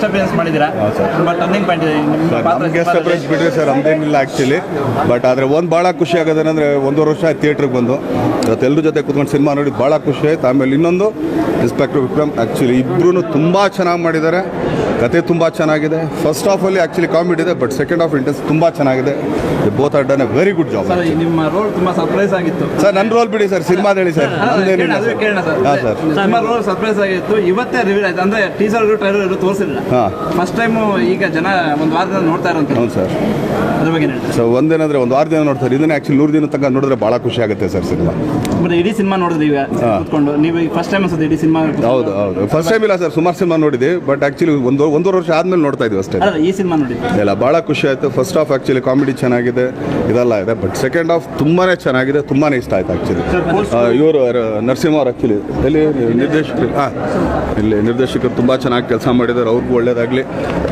Appearance ಮಾಡಿದ್ದೀರಾ, ತುಂಬ turning point ಇದೆ ನಮ್ಮ ಗೆಸ್ಟ್ ಅಪಿಯರೆನ್ಸ್ ಬಿಟ್ಟರೆ ಸರ್ ನಮ್ದೇನಿಲ್ಲ ಆ್ಯಕ್ಚುಲಿ. ಬಟ್ ಆದರೆ ಒಂದು ಭಾಳ ಖುಷಿ ಆಗೋದೇನೆಂದರೆ 1.5 ವರ್ಷ ಆಯ್ತು ಥಿಯೇಟ್ರಿಗೆ ಬಂದು ಇವತ್ತು ಎಲ್ಲರ ಜೊತೆ ಕೂತ್ಕೊಂಡು ಸಿನಿಮಾ ನೋಡಿದ್ದು ಭಾಳ ಖುಷಿ ಆಯ್ತು. ಆಮೇಲೆ ಇನ್ನೊಂದು ಇನ್ಸ್ಪೆಕ್ಟರ್ ವಿಕ್ರಮ್ ಆ್ಯಕ್ಚುಲಿ ಇಬ್ಬರೂ ತುಂಬ ಚೆನ್ನಾಗಿ ಮಾಡಿದ್ದಾರೆ. ಕತೆ ತುಂಬ ಚೆನ್ನಾಗಿದೆ. ಫಸ್ಟ್ ಹಾಫಲ್ಲಿ ಆ್ಯಕ್ಚುಲಿ ಕಾಮಿಡಿ ಇದೆ, ಬಟ್ ಸೆಕೆಂಡ್ ಹಾಫ್ ಇಂಟೆನ್ಸ್ ತುಂಬ ಚೆನ್ನಾಗಿದೆ. Both are done A very good job. ನಿಮ್ಮ ರೋಲ್ ತುಂಬ ಸರ್ಪ್ರೈಸ್ ಆಗಿತ್ತು ಸರ್. ನನ್ನ ರೋಲ್ ಬಿಡಿ ಸರ್, ಸಿನಿಮಾದ ಹೇಳಿ ಸರ್. ಕೇಳೋಣ ಸರ್. ನಿಮ್ಮ ರೋಲ್ ಸರ್ಪ್ರೈಸ್ ಆಗಿತ್ತು, ಇವತ್ತೇ ರಿವೀಲ್ ಆಯ್ತು. ಅಂದರೆ ಟೀಸರ್ ಟ್ರೈಲರ್ ತೋರಿಸಿಲ್ಲ, ಫಸ್ಟ್ ಟೈಮು ಈಗ ಜನ ಒಂದು ವಾರದಿಂದ ನೋಡ್ತಾ ಇರೋಂಥ. ಹೌದು ಸರ್. ಅದ್ರ ಬಗ್ಗೆ ಸೊ ಒಂದೇನಂದರೆ ಒಂದು 6 ದಿನ ನೋಡ್ತಾರೆ, ಇದನ್ನೇ ಆ್ಯಕ್ಚುಲಿ 100 ದಿನ ತನಕ ನೋಡಿದ್ರೆ ಭಾಳ ಖುಷಿ ಆಗುತ್ತೆ ಸರ್ ಸಿನಿಮಾ. ಬಟ್ ಇಡೀ ಸಿನಿಮಾ ನೋಡಿದ್ರಿ ಈಗ ಕೂತ್ಕೊಂಡು, ನೀವು ಈಗ ಫಸ್ಟ್ ಟೈಮ್ ಅನ್ಸುತ್ತೆ ಇಡೀ ಸಿನಿಮಾ? ಹೌದು ಹೌದು, ಫಸ್ಟ್ ಟೈಮ್ ಇಲ್ಲ ಸರ್, ಸುಮಾರು ಸಿನಿಮಾ ನೋಡಿದ್ವಿ. ಬಟ್ ಆ್ಯಕ್ಚುಲಿ 1.5 ವರ್ಷ ಆದಮೇಲೆ ನೋಡ್ತಾ ಇದ್ವಿ ಅಷ್ಟೇ. ಈ ಸಿನಿಮಾ ನೋಡಿ ಇಲ್ಲ, ಭಾಳ ಖುಷಿ ಆಯಿತು. ಫಸ್ಟ್ ಹಾಫ್ ಆ್ಯಕ್ಚುಲಿ ಕಾಮಿಡಿ ಚೆನ್ನಾಗಿದೆ, ಇದೆಲ್ಲ ಇದೆ. ಬಟ್ ಸೆಕೆಂಡ್ ಹಾಫ್ ತುಂಬಾ ಚೆನ್ನಾಗಿದೆ, ತುಂಬಾ ಇಷ್ಟ ಆಯ್ತು ಆ್ಯಕ್ಚುಲಿ. ಇವರು ನರಸಿಂಹ ಅವ್ರು ಆ್ಯಕ್ಚುಲಿ ಇಲ್ಲಿ ನಿರ್ದೇಶಕರು, ಇಲ್ಲಿ ನಿರ್ದೇಶಕರು ತುಂಬ ಚೆನ್ನಾಗಿ ಕೆಲಸ ಮಾಡಿದ್ದಾರೆ. ಅವ್ರಿಗೂ ಒಳ್ಳೇದಾಗಲಿ.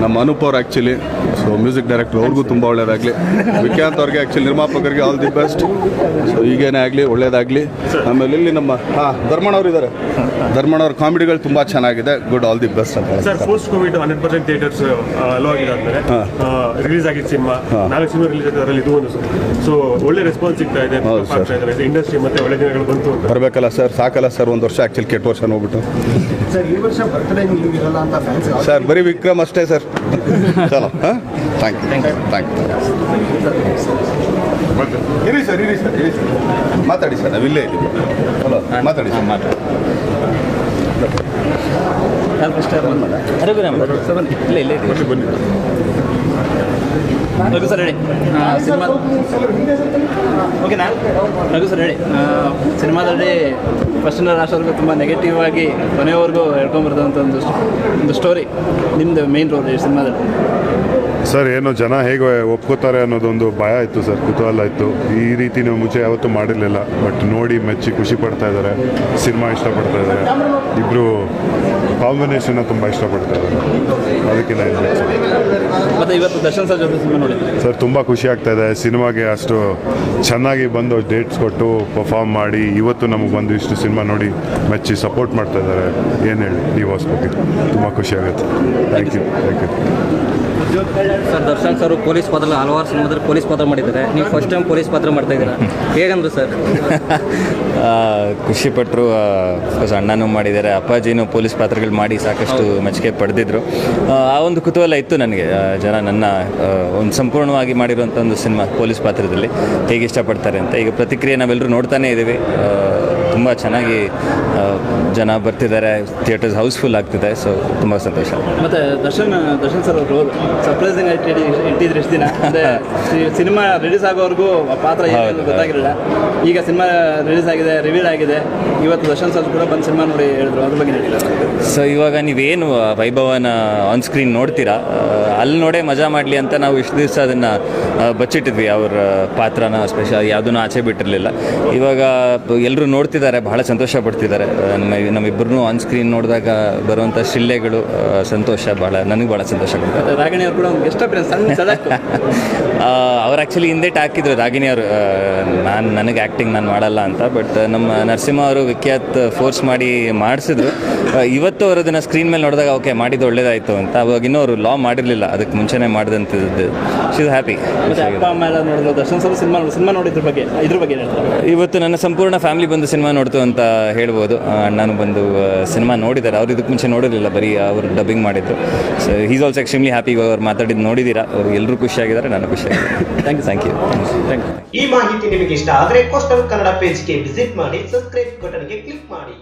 ನಮ್ಮ ಅನೂಪ್ ಅವ್ರು ಆ್ಯಕ್ಚುಲಿ ಸೊ ಮ್ಯೂಸಿಕ್ ಡೈರೆಕ್ಟರ್, ಅವ್ರಿಗೂ ತುಂಬ ಒಳ್ಳೇದಾಗಲಿ. ವಿಕ್ರಾಂತ್ ಅವ್ರಿಗೆ ಆ್ಯಕ್ಚುಲಿ ನಿರ್ಮಾಪಕರಿಗೆ ಆಲ್ ದಿ ಬೆಸ್ಟ್. ಸೊ ಈಗೇನೇ ಆಗಲಿ, ಒಳ್ಳೇದಾಗಲಿ. ಆಮೇಲೆ ಇಲ್ಲಿ ನಮ್ಮ ಧರ್ಮಣ್ಣ ಅವರು ಇದ್ದಾರೆ. ಧರ್ಮಣ್ಣ ಅವ್ರ ಕಾಮಿಡಿಗಳು ತುಂಬ ಚೆನ್ನಾಗಿದೆ. ಗುಡ್, ಆಲ್ ದಿ ಬೆಸ್ಟ್ ಅಂತ sir. Post covid 100% theatres allow ಆಗಿದ್ದಾದ್ಮೇಲೆ ರಿಲೀಸ್ ಆಗಿದ್ದ ಸಿನಿಮಾ 4 ಸಿನಿಮಾ ರಿಲೀಸ್ ಆಗಿದೆ, ಅದರಲ್ಲಿ ಇದು ಒಂದು. ಸೊ ಒಳ್ಳೆ ರೆಸ್ಪಾನ್ಸ್ ಸಿಗ್ತಾ ಇದೆ ಇಂಡಸ್ಟ್ರಿ, ಮತ್ತೆ ಒಳ್ಳೆ ದಿನಗಳು ಬಂತು ಅಂತ. ಬರಬೇಕಲ್ಲ ಸರ್, ಸಾಕಲ್ಲ ಸರ್. 1 ವರ್ಷ ಆ್ಯಕ್ಚುಲಿ ಕೆಟ್ಟ ವರ್ಷ ನೋಡ್ಬಿಟ್ಟು ಸರ್. ಈ ವರ್ಷ ಬರ್ತ್ಡೇ ನೀವು ಇರಲ್ಲ ಅಂತ ಫ್ಯಾನ್ಸ್ ಸರ್, ಬರೀ ವಿಕ್ರಮ್ ಅಷ್ಟೇ ಸರ್. ಚಲೋ, ಹಾಂ, ಥ್ಯಾಂಕ್ ಯು. ಇರಿ ಸರ್, ಇರಿ ಸರ್, ಇರಿ ಸರ್. ಮಾತಾಡಿ ಸರ್, ನಾವಿಲ್ಲೇ ಇದ್ದೀವಿ. ಹಲೋ, ಮಾತಾಡಿ ಸರ್. ಇಲ್ಲೇ ಬನ್ನಿ ರಘು ಸರ್ ಹೇಳಿ. ಸಿನಿಮಾ ಓಕೆನಾ? ರಘು ಸರ್ ಹೇಳಿ. ಸಿನಿಮಾದಲ್ಲಿ ಫಸ್ಟಿಂದ ಲಾಸ್ಟ್ವರೆಗೂ ತುಂಬ ನೆಗೆಟಿವ್ ಆಗಿ ಕೊನೆಯವರೆಗೂ ಹೇಳ್ಕೊಂಬರ್ದಂಥ ಒಂದು ಸ್ಟೋರಿ. ನಿಮ್ಮದು ಮೇನ್ ರೋಲ್ ಈ ಸಿನಿಮಾದಲ್ಲಿ ಸರ್. ಏನು ಜನ ಹೇಗೆ ಒಪ್ಕೋತಾರೆ ಅನ್ನೋದೊಂದು ಭಯ ಇತ್ತು ಸರ್, ಕುತೂಹಲ ಇತ್ತು. ಈ ರೀತಿ ನೀವು ಮುಂಚೆ ಯಾವತ್ತೂ ಮಾಡಿರಲಿಲ್ಲ. ಬಟ್ ನೋಡಿ ಮೆಚ್ಚಿ ಖುಷಿ ಪಡ್ತಾ ಇದ್ದಾರೆ, ಸಿನಿಮಾ ಇಷ್ಟಪಡ್ತಾ ಇದ್ದಾರೆ. ಇಬ್ಬರು ಕಾಂಬಿನೇಷನ್ನ ತುಂಬ ಇಷ್ಟಪಡ್ತಾ ಇದ್ದಾರೆ. ಅದಕ್ಕಿಂತ ಮತ್ತು ಇವತ್ತು ದರ್ಶನ್ ಸರ್ ಜೊತೆ ಸಿನಿಮಾ ನೋಡಿದ್ದೆ ಸರ್, ತುಂಬ ಖುಷಿ ಆಗ್ತಾ ಇದೆ. ಸಿನಿಮಾಗೆ ಅಷ್ಟು ಚೆನ್ನಾಗಿ ಬಂದು ಡೇಟ್ಸ್ ಕೊಟ್ಟು ಪರ್ಫಾರ್ಮ್ ಮಾಡಿ ಇವತ್ತು ನಮಗೆ ಬಂದು ಇಷ್ಟು ಸಿನಿಮಾ ನೋಡಿ ಮೆಚ್ಚಿ ಸಪೋರ್ಟ್ ಮಾಡ್ತಾ ಇದ್ದಾರೆ. ಏನು ಹೇಳಿ ಡಿವೋರ್ಸ್ ಬಗ್ಗೆ ತುಂಬ ಖುಷಿ ಆಗುತ್ತೆ. Thank you. Sir, Darshan sir police ಪಾತ್ರ ಹಲವಾರು ಸಿನಿಮಾದಲ್ಲಿ ಪೊಲೀಸ್ ಪಾತ್ರ ಮಾಡಿದ್ದಾರೆ. ನೀವು ಫಸ್ಟ್ ಟೈಮ್ ಪೊಲೀಸ್ ಪಾತ್ರ ಮಾಡ್ತಾ ಇದ್ದೀರಾ, ಹೇಗಂದ್ರು ಸರ್? ಖುಷಿಪಟ್ಟರು. ಅಣ್ಣನೂ ಮಾಡಿದ್ದಾರೆ, ಅಪ್ಪಾಜಿನೂ ಪೊಲೀಸ್ ಪಾತ್ರಗಳು ಮಾಡಿ ಸಾಕಷ್ಟು ಮೆಚ್ಚುಗೆ ಪಡೆದಿದ್ರು. ಆ ಒಂದು ಕುತೂಹಲ ಇತ್ತು ನನಗೆ. ಜನ ನನ್ನ ಒಂದು ಸಂಪೂರ್ಣವಾಗಿ ಮಾಡಿರುವಂಥ ಒಂದು ಸಿನಿಮಾ ಪೊಲೀಸ್ ಪಾತ್ರದಲ್ಲಿ ಹೇಗೆ ಇಷ್ಟಪಡ್ತಾರೆ ಅಂತ. ಈಗ ಪ್ರತಿಕ್ರಿಯೆ ನಾವೆಲ್ಲರೂ ನೋಡ್ತಾನೇ ಇದ್ದೀವಿ. ತುಂಬ ಚೆನ್ನಾಗಿ ಜನ ಬರ್ತಿದ್ದಾರೆ, ಥಿಯೇಟರ್ಸ್ ಹೌಸ್ಫುಲ್ ಆಗ್ತಿದೆ. ಸೊ ತುಂಬ ಸಂತೋಷ. ಮತ್ತು ದರ್ಶನ್ ಸರ್ ರೋಲ್ ಸರ್ಪ್ರೈಸಿಂಗ್ ಇಟ್ಟಿದ್ರು ಇಷ್ಟು ದಿನ. ಅಂದರೆ ಸಿನಿಮಾ ರಿಲೀಸ್ ಆಗೋವರೆಗೂ ಪಾತ್ರ ಏನು ಗೊತ್ತಾಗಿರಲಿಲ್ಲ. ಈಗ ಸಿನಿಮಾ ರಿಲೀಸ್ ಆಗಿದೆ, ರಿವೀಲ್ ಆಗಿದೆ. ಇವತ್ತು ದರ್ಶನ್ ಸರ್ ಕೂಡ ಬಂದು ಸಿನಿಮಾ ನೋಡಿ ಹೇಳಿದ್ರು, ಅದ್ರ ಬಗ್ಗೆ ಹೇಳಿಲ್ಲ. ಸೊ ಇವಾಗ ನೀವೇನು ವೈಭವನ ಆನ್ ಸ್ಕ್ರೀನ್ ನೋಡ್ತೀರಾ, ಅಲ್ಲಿ ನೋಡೇ ಮಜಾ ಮಾಡಲಿ ಅಂತ ನಾವು ಇಷ್ಟು ದಿವಸ ಅದನ್ನು ಬಚ್ಚಿಟ್ಟಿದ್ವಿ. ಅವ್ರ ಪಾತ್ರನ ಸ್ಪೆಷಲ್ ಯಾವುದೂ ಆಚೆ ಬಿಟ್ಟಿರಲಿಲ್ಲ. ಇವಾಗ ಎಲ್ಲರೂ ನೋಡ್ತಿದ್ದಾರೆ, ಭಾಳ ಸಂತೋಷ ಪಡ್ತಿದ್ದಾರೆ. ನಮ್ಮಿಬ್ಬರನ್ನೂ ಆನ್ ಸ್ಕ್ರೀನ್ ನೋಡಿದಾಗ ಬರುವಂಥ ಶಿಲ್ಲೆಗಳು ಸಂತೋಷ, ನನಗೆ ಭಾಳ ಸಂತೋಷ ಕೊಡ್ತಾರೆ. ರಾಗಿಣಿ ಅವರು ಕೂಡ ಎಷ್ಟು ಅವ್ರು ಆ್ಯಕ್ಚುಲಿ ಹಿಂದೆ ಹಾಕಿದ್ರು ರಾಗಿಣಿ ಅವರು, ನನಗೆ ಆ್ಯಕ್ಟಿಂಗ್ ನಾನು ಮಾಡಲ್ಲ ಅಂತ. ಬಟ್ ನಮ್ಮ ನರಸಿಂಹ ಅವರು ವಿಖ್ಯಾತ್ ಫೋರ್ಸ್ ಮಾಡಿ ಮಾಡಿಸಿದ್ರು. ಇವತ್ತು ಅವರು ಅದನ್ನು ಸ್ಕ್ರೀನ್ ಮೇಲೆ ನೋಡಿದಾಗ ಓಕೆ ಮಾಡಿದ್ದು ಒಳ್ಳೇದಾಯಿತು ಅಂತ. ಅವಾಗ ಇನ್ನೂ ಅವರು ಲಾ ಮಾಡಿರಲಿಲ್ಲ, ಅದಕ್ಕೆ ಮುಂಚೆನೇ ಮಾಡಿದಂಥದ್ದು. She is happy. Darshan sir cinema ನೋಡಿದ್ರ ಬಗ್ಗೆ ಇದ್ರ ಬಗ್ಗೆ ಇವತ್ತು ನನ್ನ ಸಂಪೂರ್ಣ ಫ್ಯಾಮಿಲಿ ಬಂದು ಸಿನಿಮಾ ನೋಡ್ತು ಅಂತ ಹೇಳ್ಬೋದು. ಅಣ್ಣನೂ ಬಂದು ಸಿನಿಮಾ ನೋಡಿದ್ದಾರೆ. ಅವ್ರು ಇದಕ್ಕೆ ಮುಂಚೆ ನೋಡಿರಲಿಲ್ಲ, ಬರೀ ಅವರು ಡಬ್ಬಿಂಗ್ ಮಾಡಿದ್ದು. So is also extremely happy. ಅವ್ರು ಮಾತಾಡಿದ್ದು ನೋಡಿದ್ದೀರಾ, ಅವ್ರು ಎಲ್ಲರೂ ಖುಷಿಯಾಗಿದ್ದಾರೆ, ನಾನು ಖುಷಿಯಾಗಿದ್ದೀನಿ. Thank you. ಈ ಮಾಹಿತಿ ನಿಮಗೆ ಇಷ್ಟ ಆದರೆ ಕೋಸ್ಟಲ್ ಕನ್ನಡ ಪೇಜ್ಗೆ ವಿಸಿಟ್ ಮಾಡಿ, ಸಬ್ಸ್ಕ್ರೈಬ್ ಬಟನ್ಗೆ ಕ್ಲಿಕ್ ಮಾಡಿ.